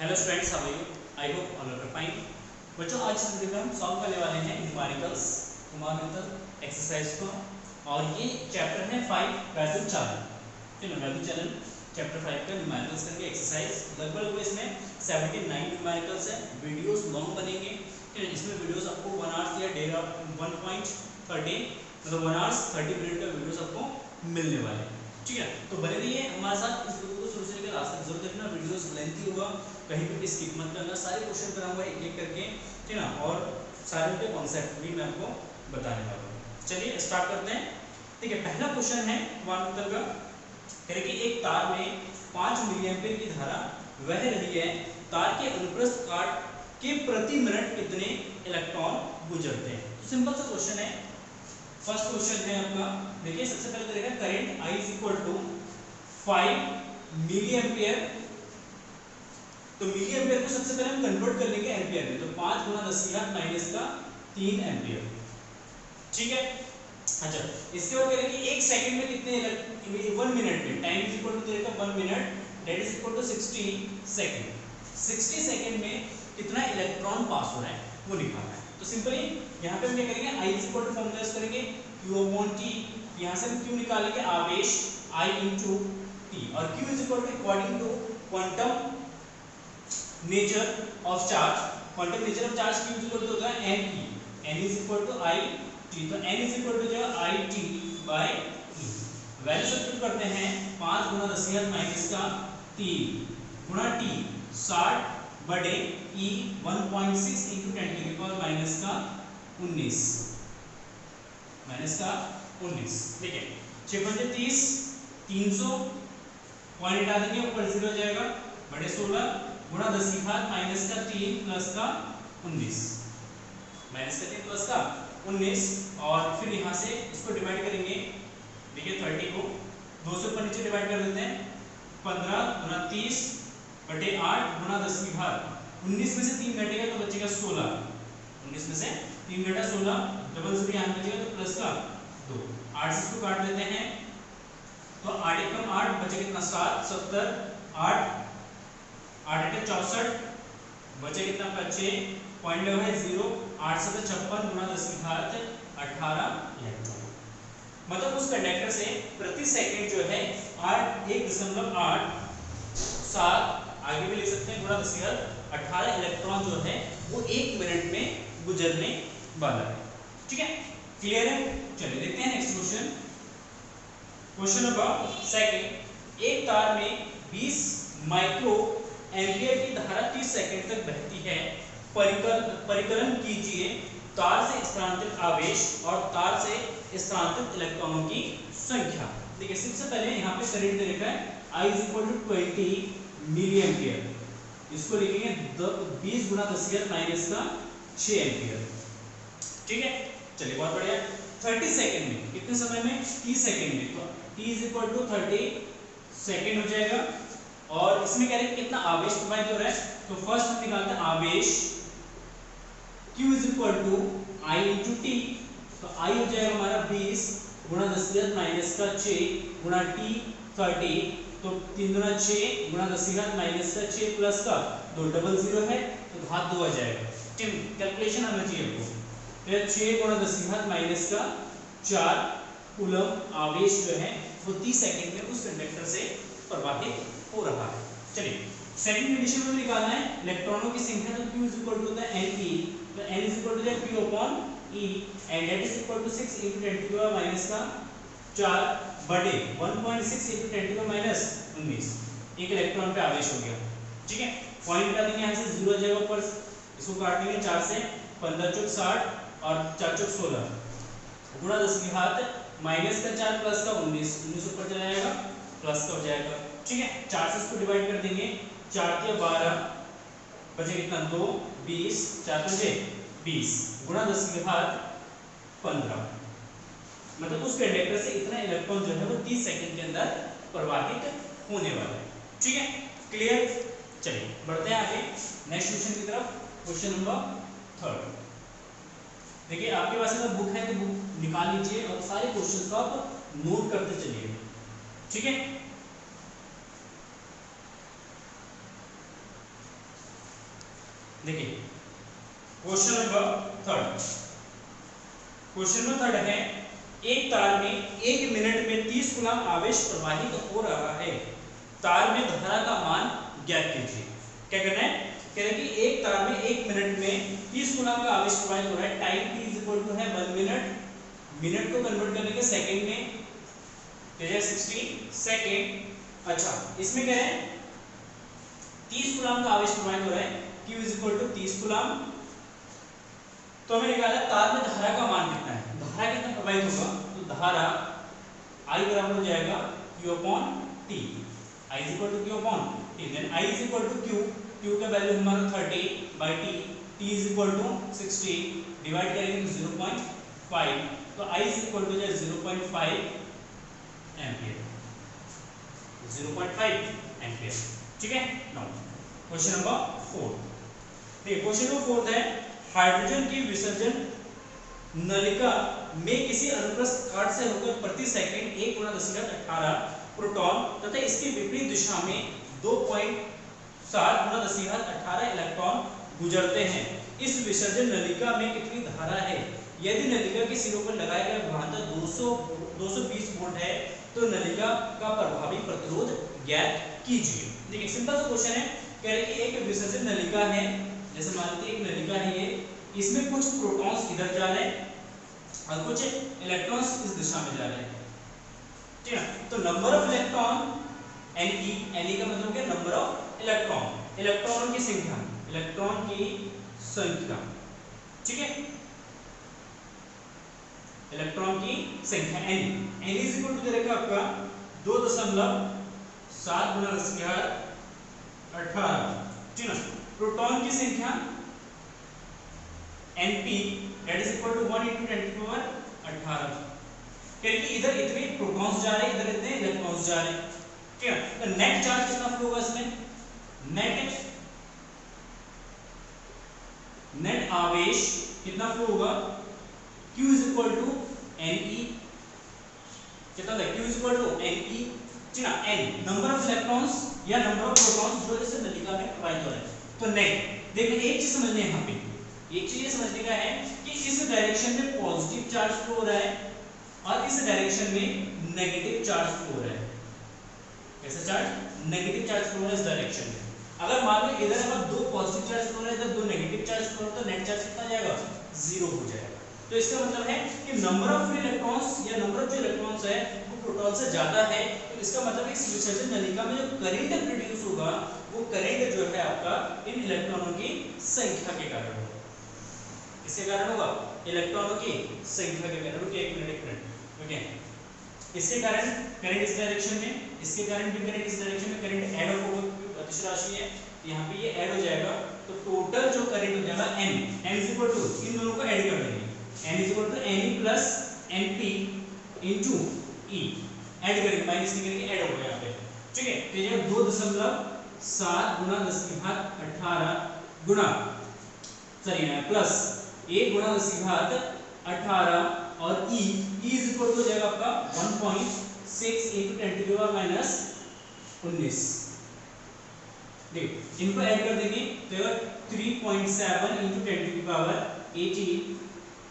Hello students, how are you? I hope all are fine. बच्चों, आज इस video में हम सॉल्व करने वाले हैं न्यूमेरिकल्स न्यूमेरिकल एक्सरसाइज को, और ये चैप्टर है 5 वैल्यू चैनल। ठीक है, वैल्यू चैनल चैप्टर 5 का न्यूमेरिकल्स करके एक्सरसाइज। लगभग इसमें 79 न्यूमेरिकल्स है। वीडियोस लॉन्ग बनेंगे। ठीक है, इसमें वीडियोस आपको 1 आवर्स या 1.30 मतलब 1 आवर्स 30 मिनट का वीडियोस आपको मिलने वाले हैं। ठीक है, तो बने रहिए हमारे साथ। इस वीडियो को शुरू से लेकर लास्ट तक जरूर देखना। वीडियोस लेंथी होगा, कहीं पे भी स्किप मत करना। सारे क्वेश्चन कराऊंगा एक एक करके, ठीक है ना, और सारे उनके कॉन्सेप्ट भी मैं आपको बताने वाला हूँ। चलिए स्टार्ट करते हैं। ठीक है, पहला क्वेश्चन है वन का, कह कि एक तार में 5 मिली एम्पीयर की धारा बह रही है। तार के अनुप्रस्थ काट के प्रति मिनट कितने इलेक्ट्रॉन गुजरते हैं? तो सिंपल सा क्वेश्चन है। फर्स्ट क्वेश्चन है आपका। देखिए, सबसे पहले तो देखा current I is equal to 5 milliampere. तो मिली एम्पियर को सबसे पहले हम कन्वर्ट कर लेंगे एम्पियर में। तो 5 गुना 10 की घात माइनस का 3 एम्पियर। ठीक है, अच्छा, इसके बाद करेंगे कि 1 सेकंड में कितने 1 मिनट में टाइम इज इक्वल टू देखा 1 minute that is equal to 60 second. 60 second में कितना इलेक्ट्रॉन पास हो रहा है वो निकालना है। तो सिंपली यहां पे हम क्या करेंगे, I is equal to formula use करेंगे Q अपॉन T। यहां से हम Q निकालेंगे आवेश I इनटू T, और Q is equal to according to quantum nature of charge. Quantum nature of charge Q is equal to होता है Ne, N is equal to I T। तो N is equal to जो I T by E। Value substitute करते हैं। 5 गुना 10 की घात minus का 3 गुना T 60 बटे E 1.6 इंटू 10 की पावर माइनस का 19 ठीक है। 6 पंजे 30, 300 पॉइंट हटा देंगे, ऊपर 0 हो जाएगा, बटे 16 गुणा 10 की घात माइनस का 3 प्लस का 19 माइनस का 3 प्लस का 19, और फिर यहाँ से इसको डिवाइड करेंगे। देखिए 30 को 2 से ऊपर नीचे डिवाइड कर देते हैं। 15 गुना 30 बटे 8 गुना 10 की घात 19 में से 3 घटेगा तो बचेगा 16। 19 में से 3 घटा 16, डबल 0 यहाँ बचेगा तो प्लस का 2। 8 से इसको काट देते हैं तो 8 एकम 8 बचे कितना 7 70 8 8 8 64 बचे कितना 5 पॉइंट लगा है 0। 8 से 56 गुना 10 की घात 18 इलेक्ट्रॉन। मतलब उस कंडक्टर से प्रति सेकंड जो है 1.8 7 आगे भी लिख सकते हैं गुणा 10 की घात 18 इलेक्ट्रॉन जो है वो 1 मिनट में गुजरने वाला है। ठीक है, क्लियर है? चलिए देखते हैं next question. Question number second. एक तार में 20 माइक्रो एम्पियर की धारा 30 सेकंड तक बहती है। परिकलन कीजिए तार से स्थानांतरित आवेश और तार से स्थानांतरित इलेक्ट्रॉनों की संख्या। देखिए, सबसे पहले यहाँ पे करंट दे रखा है I is equal to 20 milliampere. इसको लिखेंगे 20 गुना 10 की घात माइनस का 6 एम्पियर। ठीक है, चलिए बहुत बढ़िया। 30 सेकंड में कितने समय में 30 सेकंड में, तो T is equal to 30 second हो जाएगा। और इसमें कह रहे हैं कितना आवेश प्रवाहित हो रहा है। तो फर्स्ट हम निकालते हैं आवेश Q is equal to I into T। तो I हो जाएगा हमारा 20 गुणा 10 की घात माइनस का 6 गुणा T 30, तो 3 गुना 6 गुणा 10 की घात माइनस का 6 प्लस का 2, डबल 0 है तो घात 2 आ जाएगा। ठीक, कैलकुलेशन आना चाहिए आपको। तो 6 गुणा 10 की घात माइनस का 4 कूलम आवेश जो है वो 30 सेकंड में उस कंडक्टर से प्रवाहित हो रहा है। चलिए सेकंड कंडीशन में निकालना है इलेक्ट्रॉनों की संख्या। तो Q इज इक्वल टू होता है Ne, तो N is equal to Q upon E, and that is equal to 6 into 10 की पावर माइनस का 4 बटे 1.6 into 10 की पावर माइनस 19। एक इलेक्ट्रॉन पे आवेश हो गया। ठीक है, पॉइंट हटा देंगे, यहाँ से 0 हो जाएगा ऊपर, इसको काट देंगे 4 से 15 चौक 60 और 4 चौक 16 गुणा 10 की घात माइनस का 4 प्लस का 19 ऊपर चला जाएगा, प्लस का हो जाएगा। ठीक है, 4 से इसको डिवाइड कर देंगे, 4 के 12 बचे कितना 2 20 4 पंजे 20 गुणा 10 की घात 15। मतलब उस कंडक्टर से इतना इलेक्ट्रॉन जो है वो 30 सेकंड के अंदर प्रवाहित होने वाला है। ठीक है, क्लियर? चलिए बढ़ते हैं आगे नेक्स्ट क्वेश्चन की तरफ। Question number 3। देखिए, आपके पास अगर बुक है तो बुक निकाल लीजिए और सारे क्वेश्चन को आप नोट करते चलिए। ठीक है, देखिए question number third, question number third है एक तार में 1 मिनट में 30 कूलम आवेश प्रवाहित हो रहा है, तार में धारा का मान ज्ञात कीजिए। क्या करना है, कह रहे कि एक तार में 1 मिनट में 30 कूलम का आवेश प्रवाहित हो रहा है, टाइम t इक्वल टू है 1 मिनट, मिनट को कन्वर्ट करने के सेकंड में 60 सेकंड। अच्छा इसमें कह रहे हैं 30 कूलम का आवेश प्रवाहित हो रहा है, q इक्वल टू 30 कूलम। तो हमें निकाला तार में धारा का मान कितना है, धारा कितना प्रवाहित होगा, तो धारा I बराबर हो जाएगा q upon t, I equal to q upon t, then I equal to q, q का वैल्यू हमारा 30 by t, t equal to 60, divide करेंगे तो 0.5, तो I equal to 0.5 ampere, 0.5 ampere. ठीक है। नाउ क्वेश्चन नंबर 4, देखिए क्वेश्चन नंबर 4 है hydrogen की विसर्जन नलिका में किसी अनुप्रस्थ काट से होकर प्रति सेकंड 1 × 1018 प्रोटॉन तथा इसके विपरीत दिशा में 2.7 × 1018 इलेक्ट्रॉन गुजरते हैं। इस विसर्जन नलिका में कितनी धारा है? यदि नलिका के सिरों पर लगाया गया विभवांतर 220 वोल्ट है तो नलिका का प्रभावी प्रतिरोध ज्ञात कीजिए। देखिए सिंपल सा क्वेश्चन है, कह रहे कि एक विसर्जन नलिका है, जैसे मान लीजिए एक नलिका है ये, इसमें कुछ प्रोटॉन्स इधर जा रहे हैं और कुछ इलेक्ट्रॉन्स इस दिशा में जा रहे हैं। ठीक है, तो नंबर ऑफ इलेक्ट्रॉन Ne का मतलब क्या, नंबर ऑफ इलेक्ट्रॉन, इलेक्ट्रॉनों की संख्या, इलेक्ट्रॉन की संख्या। ठीक है, इलेक्ट्रॉन की संख्या n इज इक्वल टू दे रखा आपका 2.7 × 1018। ठीक है, प्रोटॉन की संख्या Np that is equal to 1 × 1018। क्योंकि इधर इतने प्रोटॉन्स जा रहे हैं, इधर इतने इलेक्ट्रॉन्स जा रहे हैं। ठीक है, तो नेट चार्ज कितना फ्लो होगा इसमें, नेट आवेश कितना फ्लो होगा, Q is equal to Ne, कितना था, Q is equal to Ne, ठीक है, n नंबर ऑफ इलेक्ट्रॉन्स या नंबर ऑफ प्रोटॉन्स जो इस नलिका में प्रवाहित हो रहे हैं। तो नेट, देखिए एक चीज समझनी है यहाँ पे, एक चीज ये समझने का है कि इस डायरेक्शन में पॉजिटिव चार्ज फ्लो हो रहा है और इस डायरेक्शन में नेगेटिव चार्ज फ्लो हो रहा है। कैसा चार्ज, नेगेटिव चार्ज फ्लो हो रहा है इस डायरेक्शन में। अगर मान लो इधर अगर 2 पॉजिटिव चार्ज फ्लो हो रहा है, इधर 2 नेगेटिव चार्ज फ्लो हो रहा है, तो नेट चार्ज कितना आ जाएगा, 0 हो जाएगा। तो इसका मतलब है कि नंबर ऑफ फ्री इलेक्ट्रॉन्स या नंबर ऑफ जो इलेक्ट्रॉन्स है वो प्रोटॉन से ज्यादा है, तो इसका मतलब है इस विसर्जन नलिका में जो करंट प्रोड्यूस होगा वो करंट जो है आपका इन इलेक्ट्रॉनों की संख्या के कारण होगा। किसके कारण होगा, इलेक्ट्रॉनों की संख्या के कारण। रुकिए एक मिनट, ओके, इसके कारण करंट इस डायरेक्शन में, इसके कारण भी करंट इस डायरेक्शन में, करंट ऐड होगा, अदिश राशि है, यहाँ पे ये ऐड हो जाएगा, तो टोटल जो करंट हो जाएगा n इज इक्वल टू, इन दोनों को ऐड कर देंगे, n is equal to Ne plus Np into E, add करेंगे, माइनस नहीं करेंगे, ऐड होगा यहाँ पे। ठीक है, तो ये 2.7 × 1018 गुना प्लस 1 × 1018 और E इज इक्वल टू हो जाएगा आपका 1.6 × 10⁻⁻19। देखिए इनको ऐड कर देंगे तो 3.7 × 10⁻18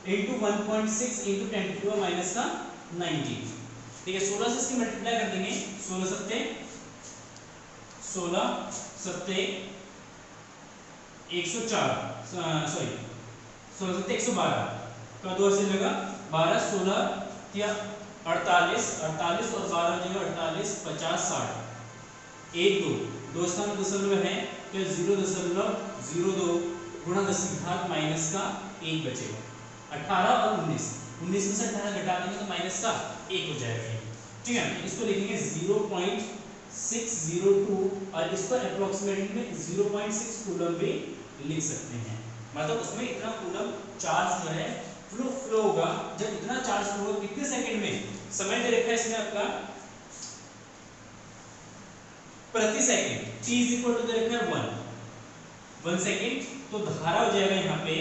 into 1.6 into 10⁻⁻19। ठीक है, 16 से इसकी मल्टीप्लाई कर देंगे, 16 सत्ते 104, सॉरी 16 सत्ते 112 का 2 से लगा 12, 16 या 48 और 12 हो जाएगा 48, 50, 60, 1 2 स्थान में दशमलव है तो 0.02 गुणा 10⁻⁻1 बचेगा। 18 और 19 में से 18 घटा देंगे तो माइनस का 1 हो जाएगा। ठीक है, इसको लिखेंगे 0.602 और इस पर अप्रोक्सीमेटली में 0.6 कूलम भी लिख सकते हैं। मतलब उसमें इतना कूलम चार्ज जो है फ्लो होगा। जब इतना चार्ज फ्लो होगा कितने सेकंड में, समय दे रखा है इसमें आपका प्रति second, t is equal to दे रखा है 1 सेकंड, तो धारा हो जाएगा यहाँ पे,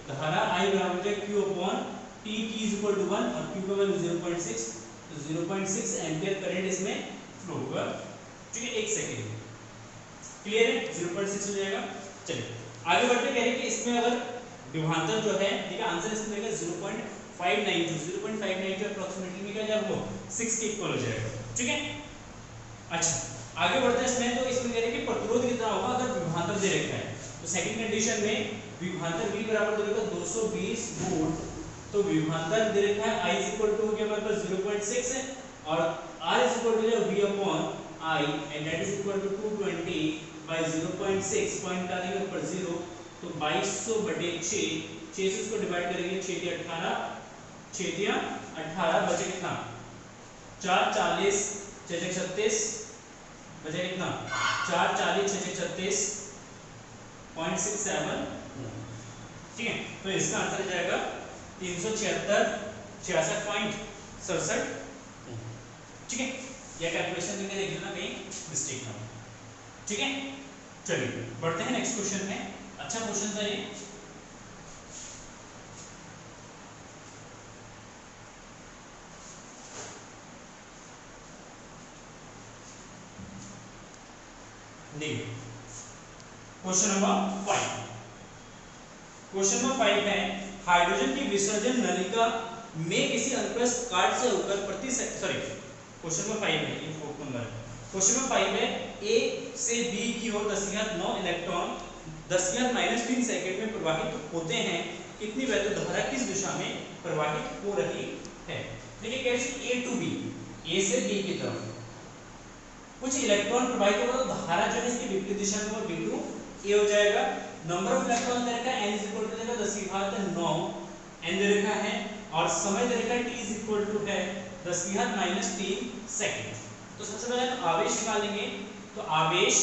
धारा I बराबर है Q upon T, T is equal to 1 और Q का वैल्यू 0.6, तो 0.6 एम्पियर करंट इसमें फ्लो होगा। ठीक है, 1 सेकंड, क्लियर है, 0.6 हो जाएगा। चलिए आगे बढ़ते कह रहे कि इसमें अगर विभवांतर जो है, देखिए आंसर इसमें देगा 0.592 अप्रोक्सीमेटली में क्या जाएगा वो 6 के इक्वल हो जाएगा। ठीक है, अच्छा आगे बढ़ते हैं इसमें। तो इसमें कह रहे कि प्रतिरोध कितना होगा अगर विभवांतर दे रखा है। तो सेकंड कंडीशन में विभवांतर V बराबर दे रखा है 220 वोल्ट, तो विभवांतर दे रखा है I इक्वल टू के हमारे पास 0.6 है और R equal to V upon I and that is equal to 220 by 0.6 point का देंगे ऊपर 0, तो 2200 बटे 6, 6 से इसको डिवाइड करेंगे 6 दिया 18, 6 दिया 18 बचे कितना 4 40 6 36 बचे कितना 4 40 6 36 0.67। ठीक है, तो इसका आंसर जाएगा 376 66.67। ठीक है, यह कैलकुलेशन करके देख लेना कहीं मिस्टेक ना हो। ठीक है, चलिए बढ़ते हैं नेक्स्ट क्वेश्चन में। अच्छा क्वेश्चन था ये। Question number 5। क्वेश्चन नंबर 5 है हाइड्रोजन की विसर्जन नलिका में किसी अनुप्रस्थ काट से होकर प्रति क्वेश्चन नंबर 5 है, ये 4 नंबर है। क्वेश्चन नंबर 5 है A से B की ओर 10⁻9 इलेक्ट्रॉन 10⁻³ सेकंड में प्रवाहित होते हैं, कितनी वैद्युत धारा किस दिशा में प्रवाहित हो रही है। देखिए कैसे A to B, A से B की तरफ कुछ इलेक्ट्रॉन प्रवाहित होगा तो धारा जो है इसकी विपरीत दिशा में वो बिंदु A हो जाएगा। नंबर ऑफ इलेक्ट्रॉन दे रखा है n इक्वल टू 10⁻9 n दे रखा है और समय दे रखा है t इक्वल टू है 10⁻³ सेकंड। तो सबसे पहले हम आवेश निकालेंगे, तो आवेश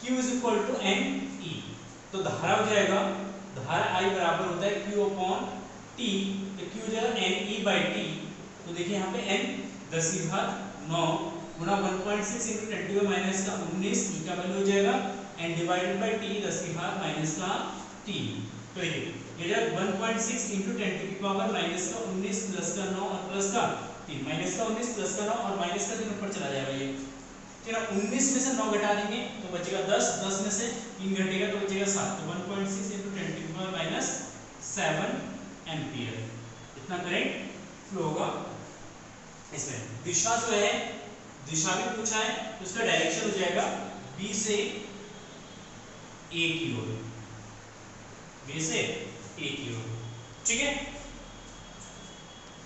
q equal to n e, तो धारा हो जाएगा, धारा I बराबर होता है q अपॉन t, तो q हो जाएगा n e बाई t। तो देखिए यहाँ पे n 10⁻9 गुना 1.6 into 10⁻⁻19 का वैल्यू हो जाएगा and divided by t 10⁻⁻t। तो ये जब 1.6 into 10⁻⁻19 प्लस का 9 और प्लस का 3 माइनस का 19 प्लस का 9 और माइनस का 3 ऊपर चला जाएगा। ये फिर 19 में से 9 घटा देंगे तो बचेगा 10, 10 में से 3 घटेगा तो बचेगा 7, तो 1.6 into 10⁻⁻7 एम्पियर इतना करंट फ्लो होगा इसमें। दिशा जो है, दिशा भी पूछा है तो इसका डायरेक्शन हो जाएगा B से A की ओर, B से A की ओर। ठीक है,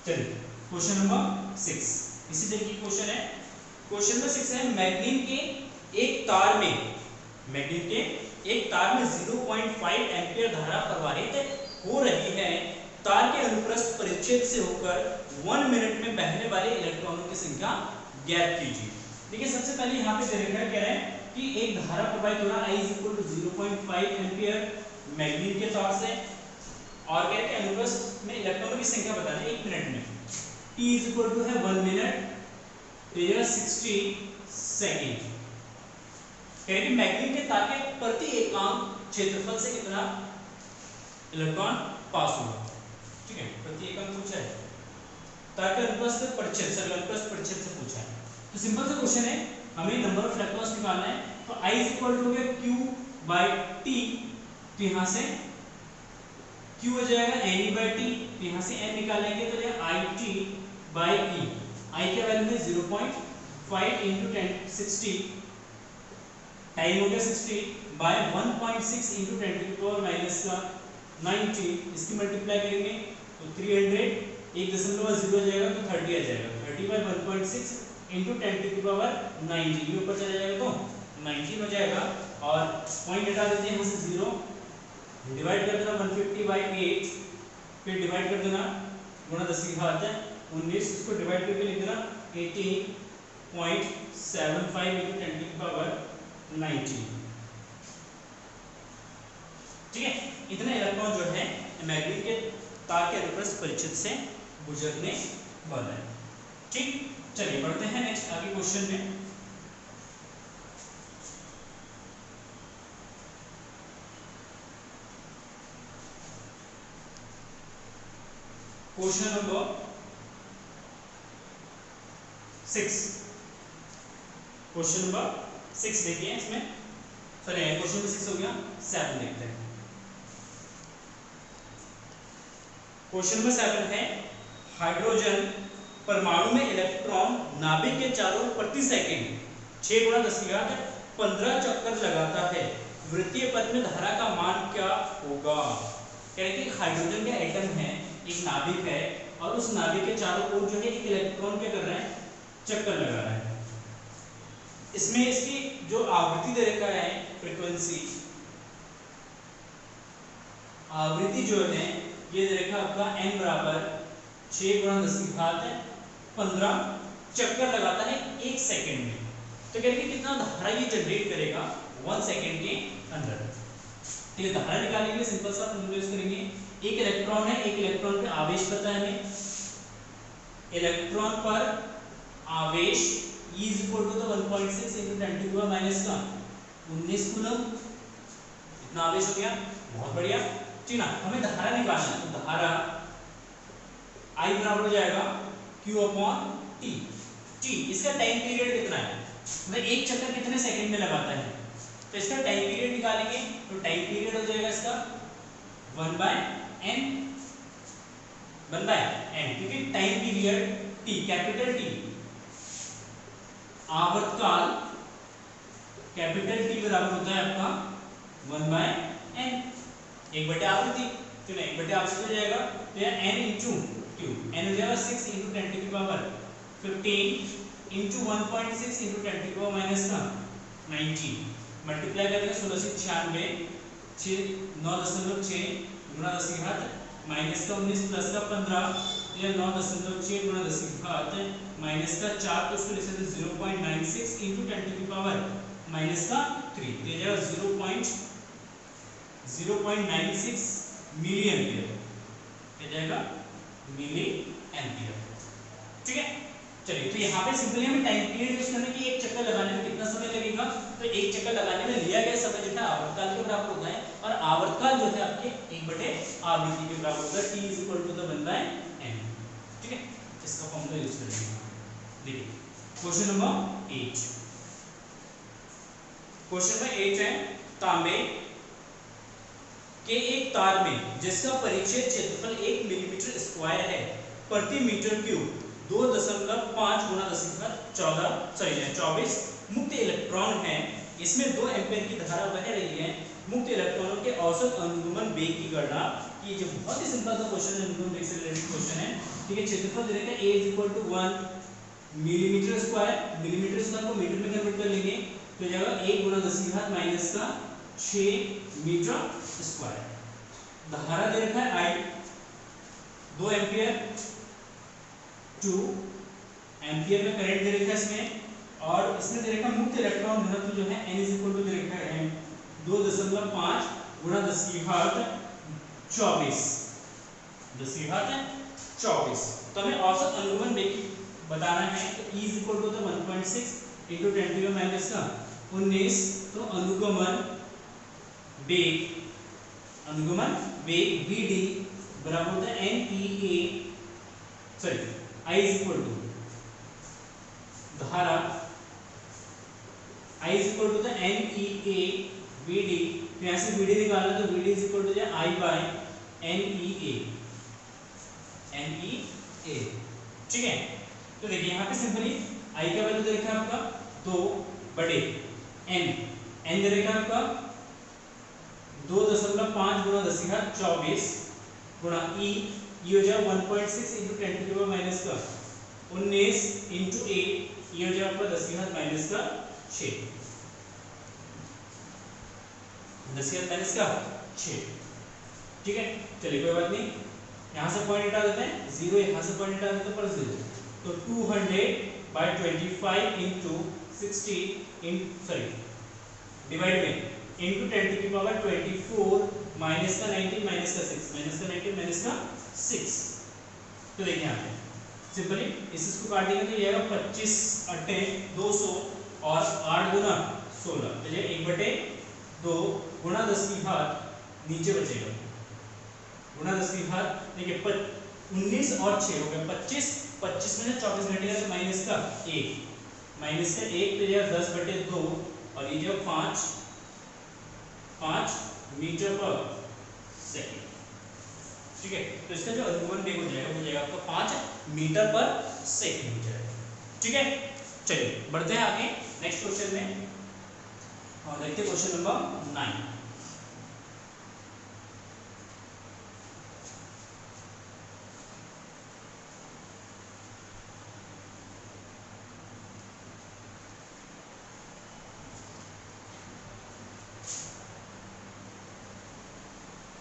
चलिए क्वेश्चन नंबर 6 इसी तरह की क्वेश्चन है। क्वेश्चन नंबर 6 है मैग्नीन के एक तार में 0.5 एम्पियर धारा प्रवाहित हो रही है। तार के अनुप्रस्थ परिच्छेद से होकर 1 मिनट में बहने वाले इलेक्ट्रॉनों की संख्या ज्ञात कीजिए। देखिए सबसे पहले यहाँ पे कह रहे हैं कि एक धारा प्रवाहित हो रहा है I इक्वल टू 0.5 एम्पियर मैग्नीन के तार से और कह रहे हैं अनुप्रस्थ में इलेक्ट्रॉनों की संख्या बताना है 1 मिनट में। T इक्वल टू है 1 मिनट 60 सेकेंड। कह रहे हैं कि मैग्नीन के तार के प्रति एकांक क्षेत्रफल से कितना इलेक्ट्रॉन पास होगा। ठीक है, प्रति एकांक पूछा है, तार के अनुप्रस्थ परिच्छेद से पूछा है। तो सिंपल सा क्वेश्चन है, हमें नंबर ऑफ इलेक्ट्रॉन्स निकालना है। तो I इक्वल टू है Q बाई T, तो यहाँ से Q हो जाएगा NE बाई T, तो यहाँ से N निकालेंगे तो ये IT बाई E। I का वैल्यू है 0.5 into 1060, टाइम हो गया 60 बाय 1.6 into 10⁻⁻90, इसकी मल्टीप्लाई करेंगे तो 300, 1.0 हो जाएगा तो 30 आ जाएगा। 30 बाय 1.6 into 10⁻90 ये ऊपर चला जाएगा तो 19 हो जाएगा और पॉइंट हटा देते हैं यहाँ से 0, डिवाइड कर देना 150 बाई 8, फिर डिवाइड कर देना गुणा 10⁻19, इसको डिवाइड करके लिख देना 18.75 into 10⁻90। ठीक है, इतने इलेक्ट्रॉन जो है मैग्नीन के तार के अनुप्रस्थ परिच्छेद से गुजरने वाला है। ठीक, चलिए बढ़ते हैं नेक्स्ट आगे क्वेश्चन में। क्वेश्चन नंबर 6, क्वेश्चन नंबर 6 देखिए इसमें सॉरी क्वेश्चन नंबर 6 हो गया। 7 देखते हैं। क्वेश्चन नंबर 7 है हाइड्रोजन परमाणु में इलेक्ट्रॉन नाभिक के चारों ओर प्रति सेकंड 6 × 10⁻15 चक्कर लगाता है। वृत्तीय पथ में धारा का मान क्या होगा? कह रहे कि हाइड्रोजन का एटम है, एक नाभिक है, और उस नाभिक के चारों ओर जो है एक इलेक्ट्रॉन क्या कर रहा है, चक्कर लगा रहा है। इसमें इसकी जो आवृत्ति दे रखा है, फ्रीक्वेंसी आवृत्ति जो है ये दे रखा आपका n बराबर 6 × 10⁻15 चक्कर लगाता है 1 सेकंड में। तो कह रहे कि कितना धारा ये जनरेट करेगा 1 सेकंड के अंदर। तो ये धारा निकालने के लिए सिंपल सा फॉर्मूला यूज करेंगे। एक इलेक्ट्रॉन है, एक इलेक्ट्रॉन पे आवेश पता है हमें। इलेक्ट्रॉन पर आवेश E = 1.6 × 10⁻19 कूलम। इतना आवेश हो गया, बहुत बढ़िया। ठीक ना, हमें धारा निकालना है। तो धारा I बराबर हो जाएगा Q/T। T इसका टाइम पीरियड कितना है, मतलब एक चक्कर कितने सेकंड में लगाता है। तो इसका टाइम पीरियड निकालेंगे, तो टाइम पीरियड हो जाएगा इसका 1/n, क्योंकि time period T, capital T, आवर्तकाल कैपिटल T बराबर होता है आपका 1/n, 1/आवृत्ति। तो 1/आवृत्ति हो जाएगा, तो यह n × Q, n हो जाएगा 6 × 10⁻15 × 1.6 × 10⁻19 मल्टीप्लाई करेंगे 16 से 96 9.6 गुणा 10⁻19 प्लस का 15 यह 9.6 गुणा 10⁻4 तो उसको लिख सकते 0.96 × 10⁻3 तो ये 0.96 मिली एम्पियर, ये जाएगा मिली एम्पियर। ठीक है, चलिए तो यहाँ पे सिंपली हमें टाइम पीरियड यूज करने की, एक चक्कर लगाने में कितना समय लगेगा। तो एक चक्कर लगाने में लिया गया समय जो है आवर्तकाल के बराबर होता है, और आवर्तकाल जो है आपके 1/आवृत्ति के बराबर होता है। T = 1/n। ठीक है, इसका फॉर्मूला यूज करेंगे। देखिए क्वेश्चन नंबर 8। क्वेश्चन नंबर 8 है तांबे के एक तार में जिसका परिच्छेद क्षेत्रफल 1 मिलीमीटर स्क्वायर है, प्रति मीटर क्यूब 2.5 × 10⁻24 मुक्त इलेक्ट्रॉन है। इसमें 2 एम्पीयर की धारा बह रही है। मुक्त इलेक्ट्रॉनों के औसत अनुगमन वेग की गणना कीजिए। बहुत ही सिंपल सा क्वेश्चन है, अनुगमन वेग से रिलेटेड क्वेश्चन है। ठीक है, क्षेत्रफल दे रखा है A = 1 millimetre square, millimetre square को मीटर में कन्वर्ट कर लेंगे तो जाएगा 1 × 10⁻6 मीटर स्क्वायर। धारा दे रखा है I 2 एम्पीयर, 2 एम्पीयर में करंट दे रखा है इसमें, और इसमें दे रखा है मुक्त इलेक्ट्रॉन घनत्व जो है n = दे रखा है 2.5 × 10⁻24। तो हमें औसत अनुगमन वेग बताना है। तो E = 1.6 × 10⁻19 तो अनुगमन वेग Vd बराबर होता है NEA, सॉरी I = धारा I = NEA Vd। तो यहाँ से Vd निकालना तो Vd = I/NEA। ठीक है, तो देखिए यहाँ पे सिंपली I का वैल्यू दे रखा है आपका 2/n, n दे रखा है आपका 2.5 × 10⁻24 गुणा E हो जाएगा 1.6 × 10⁻19 × 8 ये हो जाएगा आपका 10⁻6 10⁻6। ठीक है, चलिए कोई बात नहीं, यहाँ से पॉइंट हटा देते हैं, 0 यहाँ से पॉइंट हटा देते हैं, प्लस 0 तो 200/25 × 60 डिवाइड में into 10⁻24 माइनस का 19 माइनस का 6 माइनस का 19 माइनस का 6। तो देखिए यहाँ पे सिंपली इसको काटेंगे तो ये आएगा 25 8 200 और 8 × 16 तो ये 1/2 गुणा 10 की घात नीचे बचेगा गुणा 10 की घात। देखिए 19 और 6 हो गया 25 25 में से 24 घटेगा तो माइनस का 1 तो यह 10/2 और ये जो 5 5 मीटर पर सेकेंड। ठीक है, तो इसका जो अनुगमन वेग हो जाएगा आपका 5 मीटर पर सेकेंड हो जाएगा। ठीक है, चलिए बढ़ते हैं आगे नेक्स्ट क्वेश्चन में और देखते हैं क्वेश्चन नंबर 9।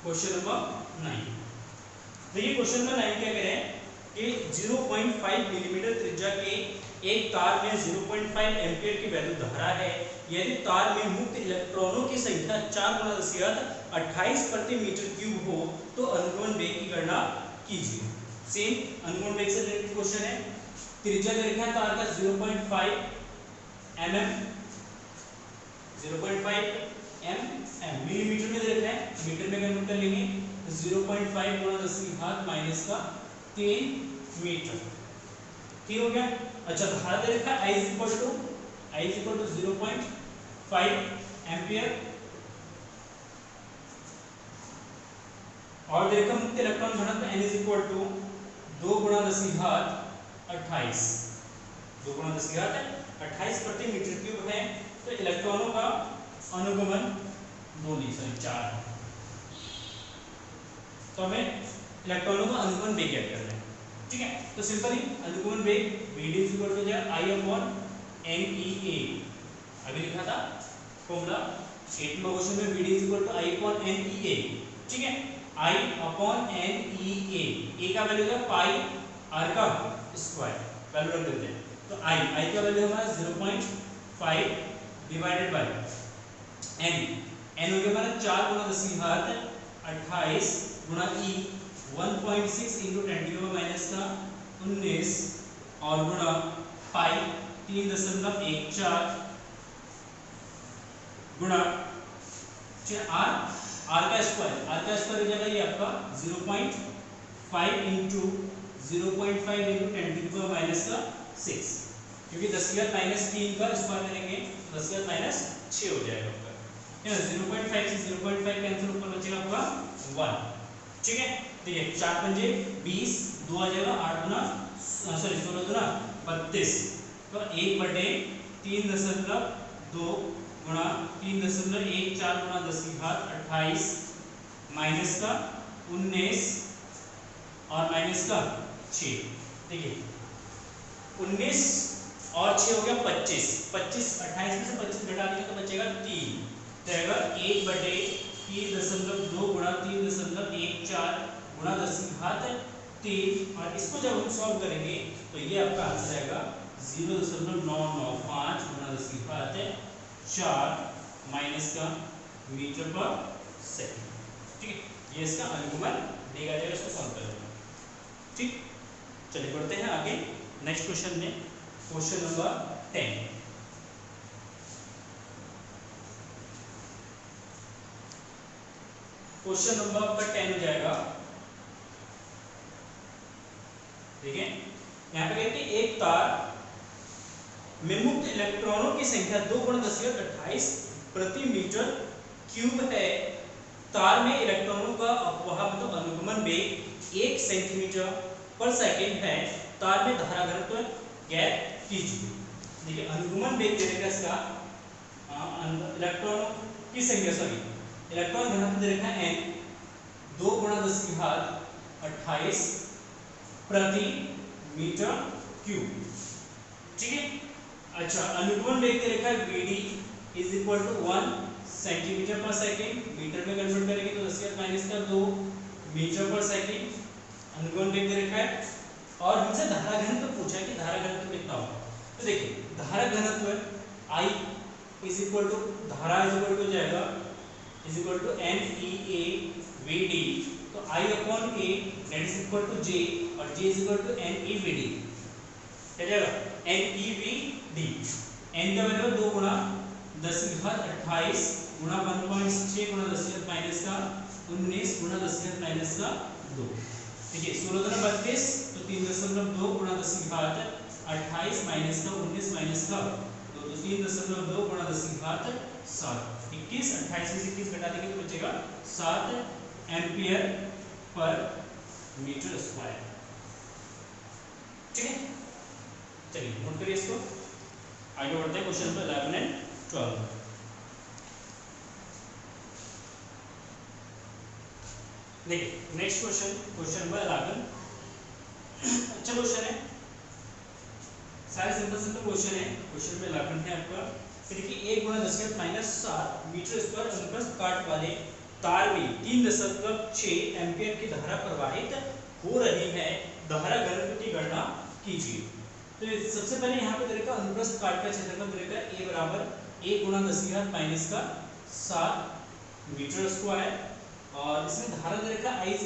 क्वेश्चन नंबर 9, देखिए क्वेश्चन नंबर 9 क्या कह रहे हैं कि 0.5 मिलीमीटर त्रिज्या के एक तार में 0.5 एम्पीयर की वैल्यू धारा है। यदि तार में मुक्त इलेक्ट्रॉनों की संख्या 4 × 10⁻28 प्रति मीटर क्यूब हो तो अनुगमन वेग की गणना कीजिए। सेम अनुगमन वेग से रिलेटेड क्वेश्चन है। त्रिज्या दे रखा है तार का 0.5 mm, 0.5 mm मिलीमीटर में दे रखा है, मीटर में कन्वर्ट कर लेंगे 0.5 × 10⁻³ मीटर। ठीक हो गया। अच्छा धारा दे रखा है I = 0.5 एम्पीयर और दे रखा मुक्त इलेक्ट्रॉन घनत्व N = 2 × 10⁻28 प्रति मीटर क्यूब है। तो इलेक्ट्रॉनों का अनुगमन 4 है। तो हमें इलेक्ट्रॉनों का अनुगमन वेग ज्ञात करना है। ठीक है, तो सिंपली अनुगमन वेग Vd = I/NEA अभी लिखा था फॉर्मूला 8 क्वेश्चन में Vd = I/NEA। ठीक है, I/NEA, A का वैल्यू है पाई, R का स्क्वायर वैल्यू रख देते हैं। तो I का वैल्यू हमारा 0.5 डिवाइडेड बाय N हो गया हमारा 4 × 10⁻28 गुणा E 1.6 × 10⁻⁻19 और गुणा पाई 3.14 गुणा R का स्क्वायर हो जाएगा ये आपका 0.5 × 10⁻6 क्योंकि 10⁻³ का स्क्वायर करेंगे 10⁻6 हो जाएगा आपका। 0.5 से 0.5 कैंसिल, ऊपर बचेगा आपका 1। ठीक है, देखिए 4 × 20, 2 आ जाएगा 16 दूना 32। तो 1/3.2 गुणा 3.14 गुणा 10⁻28 माइनस का 19 और माइनस का 6। देखिए 19 और 6 हो गया 25। 28 में से 25 घटा देंगे तो बचेगा 3। रहेगा 1/3.2 गुणा 3.14 गुणा 10⁻³ और इसको जब हम सॉल्व करेंगे तो ये आपका आंसर आएगा 0.995 गुणा 10⁻4 माइनस का मीटर पर सेकेंड। ठीक है, ये इसका अनुगमन देगा जाएगा, इसको सॉल्व करेंगे। ठीक, चलिए बढ़ते हैं आगे नेक्स्ट क्वेश्चन में, क्वेश्चन नंबर 10। क्वेश्चन नंबर आपका 10 हो जाएगा। ठीक है, यहाँ पे कहते हैं एक तार में मुक्त इलेक्ट्रॉनों की संख्या 2 × 10⁻28 प्रति मीटर क्यूब है। तार में इलेक्ट्रॉनों का अपवाह मतलब अनुगमन वेग 1 सेंटीमीटर पर सेकेंड है। तार में धारा घनत्व ज्ञात कीजिए। देखिए अनुगमन वेग दे देगा इसका इलेक्ट्रॉनों की संख्या इलेक्ट्रॉन घनत्व दे रखा है N 2 × 10⁻28 प्रति मीटर क्यूब। ठीक है, अच्छा अनुगमन वेग दे रखा है Vd = 1 सेंटीमीटर पर सेकेंड, मीटर में कन्वर्ट करेंगे तो 10⁻2 मीटर पर सेकेंड अनुगमन वेग दे रखा है। और हमसे धारा घनत्व पूछा है कि धारा घनत्व कितना होगा। तो देखिए धारा घनत्व I धारा हो जाएगा NEA Vd। तो I/A = J और J = NEVD। क्या जाएगा NEVD। N का वैल्यू 2 × 10⁻28 गुणा 1.6 × 10⁻⁻19 गुणा 10⁻⁻2। देखिए 16 दूना 32 तो 3.2 गुणा 10⁻28 माइनस का 19 माइनस का 2 तो 3.2 गुणा 10⁻7 21, 28 में से 21 घटा देंगे तो बचेगा 7 एम्पियर पर मीटर स्क्वायर। ठीक है, चलिए नोट करिए इसको, आगे बढ़ते हैं क्वेश्चन नंबर 11 एंड 12। देखिए नेक्स्ट क्वेश्चन, क्वेश्चन नंबर 11 अच्छा क्वेश्चन है, सारे सिंपल क्वेश्चन है। क्वेश्चन में 11 है आपका, देखिए 1 × 10⁻7 मीटर स्क्वायर अनुप्रस्थ काट वाले तार में 3.6 एम्पियर की धारा प्रवाहित हो रही है, धारा घनत्व की गणना कीजिए। तो सबसे पहले यहाँ पे तरीका अनुप्रस्थ काट का क्षेत्रफल तरीका A बराबर 1 × 10⁻7 मीटर स्क्वायर, और इसमें धारा तरीका I =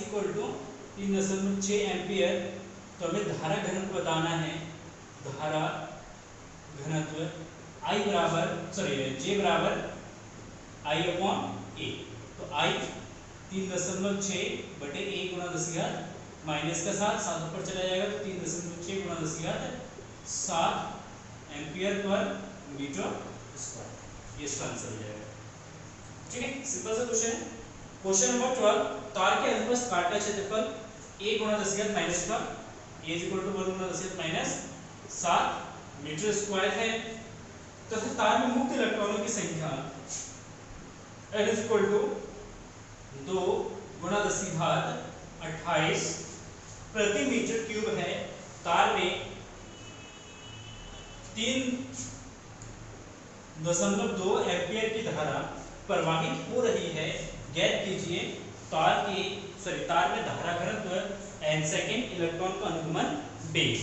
3.6 एम्पियर। तो हमें धारा घनत्व बताना है, धारा घनत्व I बराबर J बराबर I/A। तो I 3.6 बटे 1 × 10⁻, माइनस का 7 ऊपर चला जाएगा तो 3.6 × 10⁻7 एम्पियर पर मीटर स्क्वायर, ये इसका आंसर हो जाएगा। ठीक है, सिंपल सा क्वेश्चन है। क्वेश्चन नंबर 12, तार के अनुप्रस्थ काट का क्षेत्रफल 1 × 10⁻⁻, का A = 1 × 10⁻7 मीटर स्क्वायर है। तो तार में मुक्त इलेक्ट्रॉनों की संख्या N = 2 × 10⁻28 प्रति मीटर क्यूब है। तार में 3.2 एम्पियर की धारा प्रवाहित हो रही है, ज्ञात कीजिए तार में धारा घनत्व n सेकेंड, इलेक्ट्रॉन का अनुगमन बेग।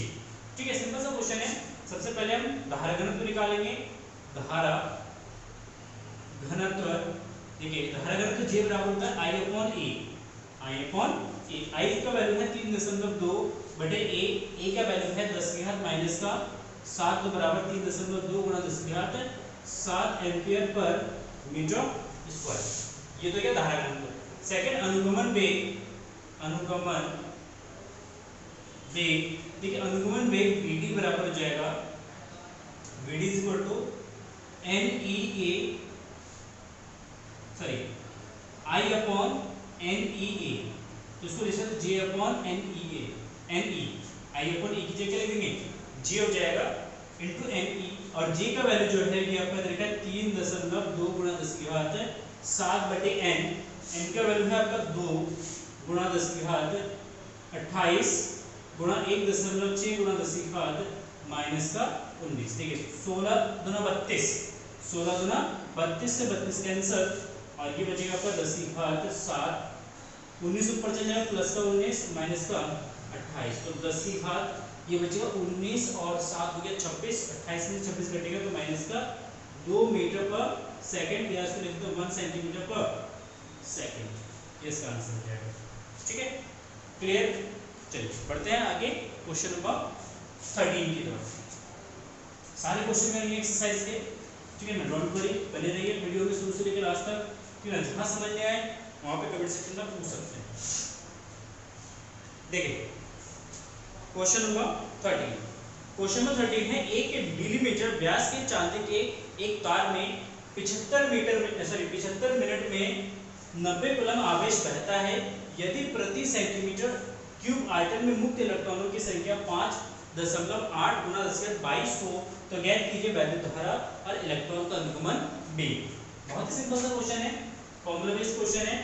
ठीक है, सिंपल सा क्वेश्चन है। सबसे पहले हम धारा घनत्व निकालेंगे। धारा घनत्व, देखिए धारा घनत्व J बराबर होता है I/A। I का वैल्यू है 3.2 बटे A का वैल्यू है 10⁻⁻7, तो बराबर 3.2 × 10⁻7 एम्पियर पर मीटर स्क्वायर। ये तो क्या धारा घनत्व। सेकंड अनुगमन वेग, देखिए अनुगमन वेग Vd बराबर हो जाएगा Vd = I/NEA। तो इसको लिख सकते J/NEA, I/E की जगह लिख देंगे J हो जाएगा इनटू NE, और J का वैल्यू जो है ये आपका देखा 3.2 × 10⁻7 बटे N का वैल्यू है आपका 2 × 10⁻28 गुणा 1.6 × 10⁻⁻19। ठीक है, 16 दूना 32, 16 दूना 32 से 32 कैंसिल, और ये बचेगा आपका 10⁻7, 19 ऊपर चल जाएगा, प्लस का 19 माइनस का 28, तो 10⁻, ये बचेगा 19 और 7 हो गया 26, 28 में 26 घटेगा तो माइनस का 2 मीटर पर सेकंड, या इसको लिख दो 1 सेंटीमीटर पर सेकंड, ये इसका आंसर हो जाएगा। ठीक है, क्लियर। चलिए बढ़ते हैं आगे क्वेश्चन नंबर 13 की तरफ। सारे क्वेश्चन करेंगे एक्सरसाइज के। ठीक है ना, डोंट वरी, बने रहिए वीडियो में शुरू से लेकर लास्ट तक। ठीक है, जहां समझ नहीं आए वहां पे कमेंट सेक्शन में पूछ सकते हैं। देखिए क्वेश्चन नंबर 13, क्वेश्चन नंबर 13 है 1 मिलीमीटर व्यास के चांदी के एक तार में 75 मिनट में 90 कूलम आवेश बहता है। यदि प्रति सेंटीमीटर क्यूब आयतन में मुक्त इलेक्ट्रॉनों की संख्या 5.8 × 10⁻22 हो, तो ज्ञात कीजिए वैद्युत धारा और इलेक्ट्रॉन का अनुगमन बेग। बहुत ही सिंपल सा क्वेश्चन है, फॉर्मूला बेस्ड क्वेश्चन है।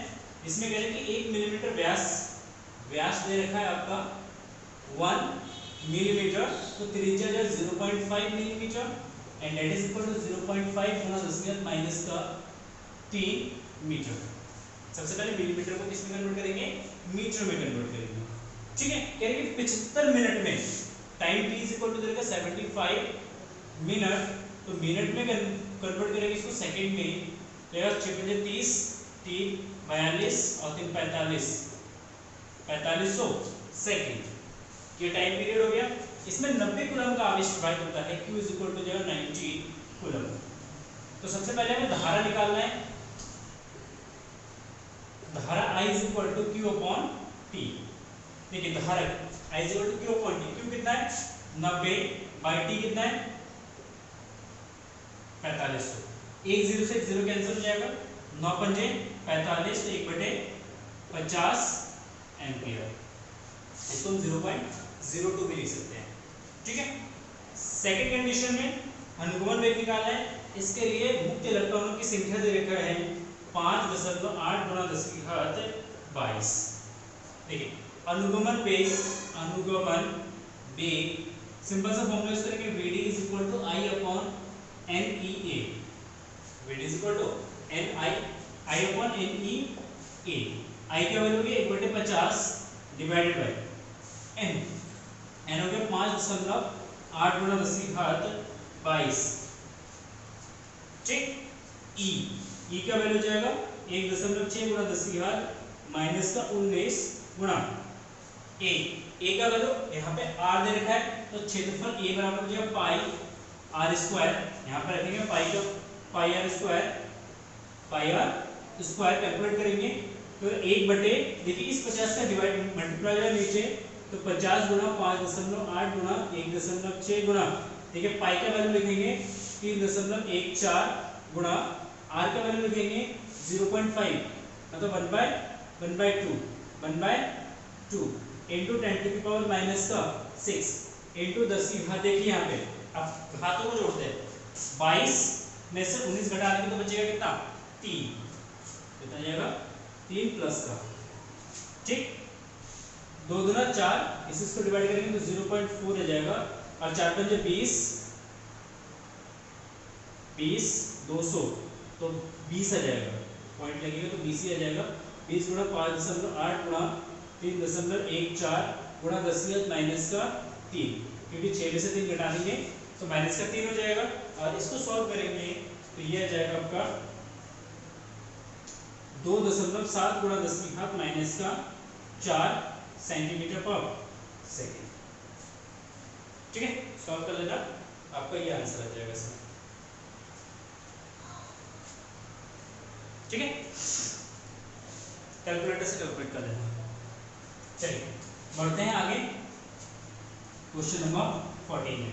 इसमें कह रहे हैं कि 1 मिलीमीटर व्यास दे रखा है आपका 1 मिलीमीटर, तो त्रिज्या जो 0.5 millimetre, and that is equal to 0.5 × 10⁻³ metre. सबसे पहले मिलीमीटर को किस में कन्वर्ट करेंगे, मीटर में कन्वर्ट करेंगे। ठीक है, कह रहे हैं 75 मिनट में, टाइम t = 75 मिनट, तो मिनट में कन्वर्ट करेंगे इसको सेकंड में, तो 6×30 3 42 और 3 45 4500 सेकंड, ये टाइम पीरियड हो गया। इसमें 90 कूलम का आवेश प्रवाहित होता है, Q = 90 कूलम। तो सबसे पहले हमें धारा निकालना है। धारा I = Q/T। देखिए धारा I = Q/T, Q कितना है 90 बाई T कितना है 4500। एक जीरो से एक जीरो कैंसिल हो जाएगा, 9 पंजे 45, तो 1/50 एम्पियर। इसको हम 0.02 भी लिख सकते हैं। ठीक है। सेकेंड कंडीशन में अनुगमन वेग निकालना है। इसके लिए मुक्त इलेक्ट्रॉनों की संख्या दे रखा है 5.8 × 10⁻22। देखिए अनुगमन वेग सिंपल सा फॉर्मूला यूज करेंगे, Vd = I/NEA। Vd = I/NEA। I क्या वैल्यू होगी 1/50 डिवाइडेड बाय n। n हो गया 5.8 × 10⁻22। ठीक। E का वैल्यू जाएगा 1.6 × 10⁻−19 गुणा a का वैल्यू यहाँ पे r दे रखा है, तो क्षेत्रफल a बराबर हो जाएगा पाई r स्क्वायर। यहाँ पे रखेंगे पाई r स्क्वायर कैलकुलेट करेंगे तो 1/, देखिए इस 50 का डिवाइड मल्टीप्लाई हो नीचे, तो 50 × 5.8 × 1.6 गुणा, देखिए पाई का वैल्यू लिखेंगे 3.14 गुणा r का वैल्यू लिखेंगे 0.5, मतलब 1/2 इंटू 10⁻⁻6 इंटू 10 की घात। देखिए यहाँ पे अब घातों को जोड़ते हैं, 22 में से 19 घटा देंगे तो बचेगा कितना 3, कितना जाएगा 3 प्लस का। ठीक। 2 दूना 4, इसको डिवाइड करेंगे तो 0.4 आ जाएगा, और 4 पंजे 20 200, तो 20 आ जाएगा, पॉइंट लगेगा तो 20 ही आ जाएगा। 20 × 5.8 × 3.14 गुणा 10⁻⁻3, क्योंकि 6 में से 3 घटा देंगे तो -3 हो जाएगा, और इसको सॉल्व करेंगे तो ये आ जाएगा आपका 2.7 × 10⁻⁻4 सेंटीमीटर/सेकंड। ठीक है, सॉल्व कर लेना, आपका ये आंसर आ जाएगा इसमें। ठीक है, कैलकुलेटर से कैलकुलेट कर लेना। चलिए बढ़ते हैं आगे क्वेश्चन नंबर 14 में।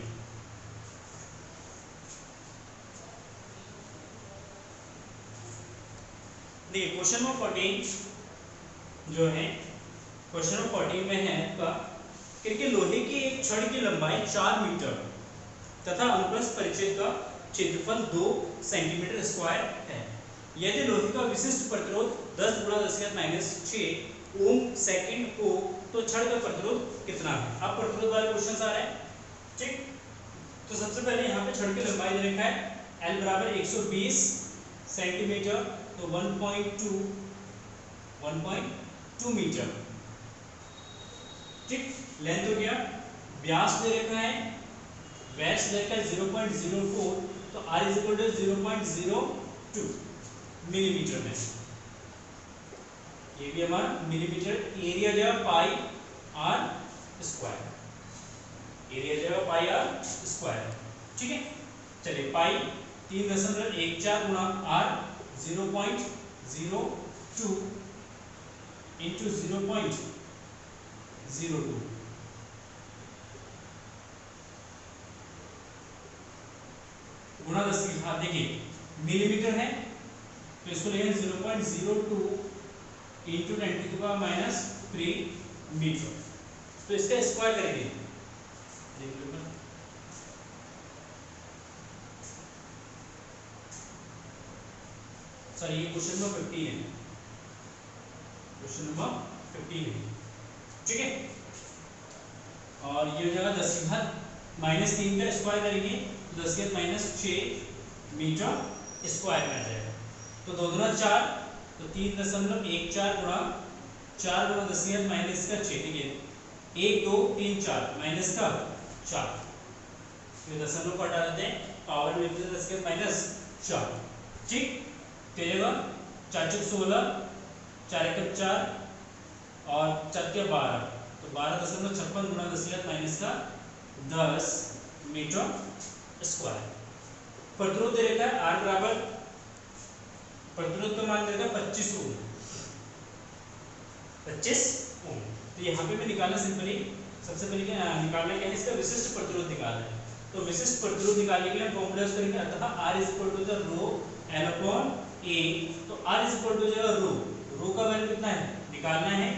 देखिए क्वेश्चन नंबर 14 जो है, क्वेश्चन नंबर 14 में है आपका कि लोहे की एक छड़ की लंबाई 4 मीटर तथा अनुप्रस्थ परिच्छेद का क्षेत्रफल 2 सेंटीमीटर स्क्वायर है। यदि लोहे का विशिष्ट प्रतिरोध 10 × 10⁻⁶ ओम सेकंड हो तो छड़ का प्रतिरोध कितना है। अब प्रतिरोध वाले क्वेश्चन आ रहे हैं। ठीक। तो सबसे पहले यहाँ पे छड़ की लंबाई दे रखा है, L = 120 सेंटीमीटर, तो 1.2 मीटर। ठीक। लेंथ हो गया, व्यास दे रखा है, व्यास दे रखा है 0.04, तो R = 0.02 मिलीमीटर में, ये भी हमारा मिलीमीटर। एरिया जो है पाई r स्क्वायर, एरिया जो है पाई r स्क्वायर। ठीक है। चलिए पाई 3.14 गुणा r 0.02 इंटू 0.02, गुणा 10 की घात। देखिए मिलीमीटर है तो इसको लेंगे 0.02 इंटू 10⁻³ मीटर, तो इसका स्क्वायर करेंगे। सर ये क्वेश्चन नंबर 15 है, क्वेश्चन नंबर 15 है। ठीक है। और ये हो जाएगा 10 की घात -3 का स्क्वायर करेंगे तो 10 की घात -6 मीटर स्क्वायर में आ जाएगा। तो 2 दूना 4, तो 3.14 गुणा 4 × 10⁻⁻6। ठीक है, 1 2 3 4 -4, ये दशमलव को हटा देते हैं, पावर में 10 की घात -4। ठीक। तो ये 4 × 16, 4 × 4 और 4 × 12, तो 12.56 गुणा 10 की घात -10 मीटर स्क्वायर। प्रतिरोध दे रखा है R बराबर, प्रतिरोध का मान दे रखा है 25 ओम, 25 ओम। तो यहाँ पे भी निकालना सिंपली, सबसे पहले क्या निकालना क्या है, इसका विशिष्ट प्रतिरोध निकालना है। तो विशिष्ट प्रतिरोध निकालने के लिए हम फॉर्मूला यूज करेंगे, अतः R = एल अपॉन ए, तो आर इज इक्वल टू हो जाएगा रो, रो का वैल्यू कितना है निकालना है,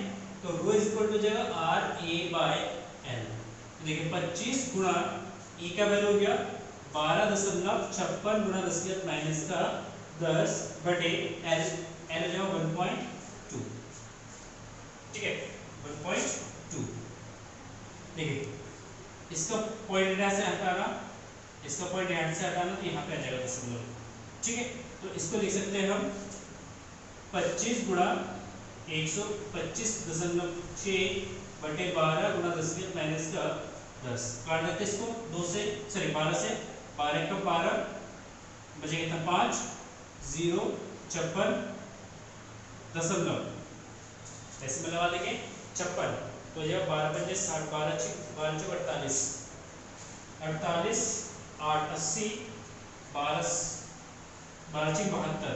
तो रो इज इक्वल टू हो जाएगा आर ए बाय एल। तो देखिए 25 गुणा ई का वैल्यू हो गया 12.56 गुणा 10 की घात माइनस का 10 बटे एल, एल हो जाएगा 1.2, ठीक है 1.2। देखिए इसका पॉइंट यहाँ से हटाना, इसका पॉइंट यहाँ से हटाना, तो यहाँ पे आ जाएगा दशमलव, ठीक है। तो इसको लिख सकते हैं हम 25 गुणा 125.6 बटे 12 गुणा 10 की घात माइनस का 10, काट देते इसको 2 से, सॉरी 12 से, 12 का 12 बचेगा कितना 5, 0 56 दशमलव, ऐसे में लगा देंगे 56, तो यह 12 पंजे 60, 12 चौक 48, 48 8 80, 12 चौक 72,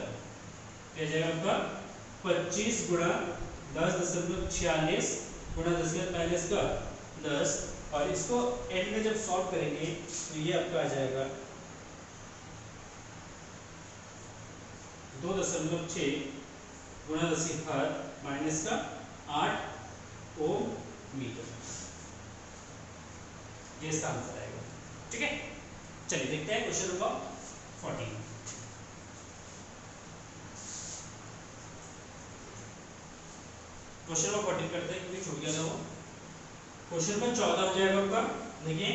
तो यह जाएगा आपका 25 गुणा 10.46 गुणा 10 की घात माइनस का 10, और इसको एंड में जब सॉल्व करेंगे तो ये आपका आ जाएगा 2.6 गुणा 10 की घात माइनस का 8 ओम मीटर, ये इसका आंसर आएगा, ठीक है। चलिए देखते हैं क्वेश्चन नंबर 14। क्वेश्चन नंबर 14 करते हैं क्योंकि छूट गया था वो। क्वेश्चन नंबर 14 हो जाएगा आपका, देखिए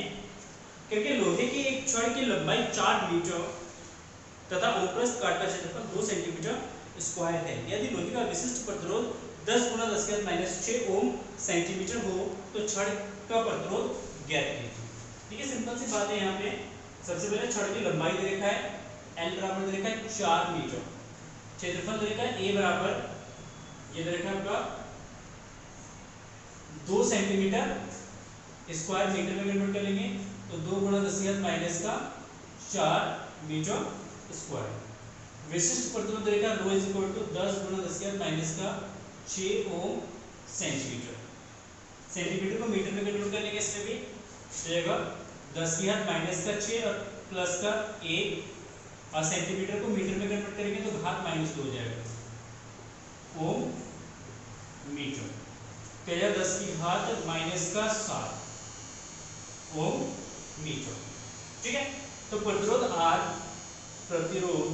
क्योंकि लोहे की एक छड़ की लंबाई 4 मीटर तथा अनुप्रस्थ काट का क्षेत्रफल 2 सेंटीमीटर स्क्वायर है, यदि लोहे का विशिष्ट प्रतिरोध 10 गुणा 10 की घात माइनस 6 ओम सेंटीमीटर हो तो छड़ का प्रतिरोध ज्ञात कीजिए। ठीक है, सिंपल सी बात है। यहाँ पे सबसे पहले छड़ की लंबाई दे रखा है, एल बराबर दे रखा है 4 मीटर, क्षेत्रफल दे रखा है ए बराबर ये दे रखा है आपका 2 सेंटीमीटर स्क्वायर, मीटर में कन्वर्ट कर लेंगे तो 2 गुणा 10 की घात माइनस का 4 मीटर स्क्वायर। विशिष्ट प्रतिरोध दे रखा है रो इज इक्वल टू 10 गुणा 10 की घात माइनस का 6 ओम सेंटीमीटर। सेंटीमीटर को मीटर में कन्वर्ट कर लेंगे, इसमें भी जाएगा 10 की घात माइनस का 6 और प्लस का 1 और सेंटीमीटर को मीटर में कन्वर्ट करेंगे तो घात -2 हो जाएगा ओम मीटर। तो यह 10 की घात माइनस का 7 ओम मीटर। ठीक है, तो प्रतिरोध R, प्रतिरोध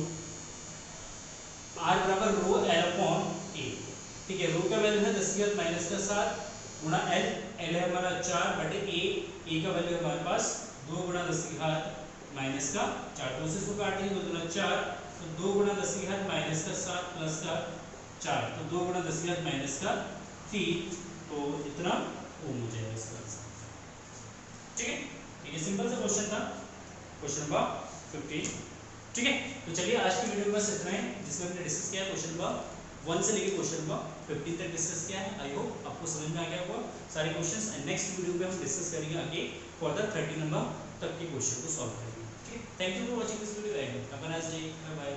R बराबर रो एल अपॉन ए। ठीक है, रो का वैल्यू है 10 की घात माइनस का 7 गुणा एल, एल है हमारा 4 बटे ए का वैल्यू हमारे पास 2 गुणा 10 की घात माइनस का 4, तो इसको काट देंगे 2 गुणा 4, तो 2 गुणा 10 की घात माइनस का 7 प्लस का 4, तो 2 गुणा 10 की घात माइनस का 3, तो इतना ओम हो जाएगा इसका आंसर। ठीक है, ये सिंपल सा क्वेश्चन था, क्वेश्चन नंबर 15। ठीक है, तो चलिए आज की वीडियो में बस इतना ही, जिसमें हमने डिस्कस किया क्वेश्चन नंबर 1 से लेकर क्वेश्चन नंबर 15 तक डिस्कस किया है। आई होप आपको समझ में आ गया होगा सारे क्वेश्चंस। नेक्स्ट वीडियो में हम डिस्कस करेंगे आगे फर्दर 30 नंबर तक के क्वेश्चन को सॉल्व करेंगे। ठीक है, thank you for watching this video. Have a nice day, bye bye.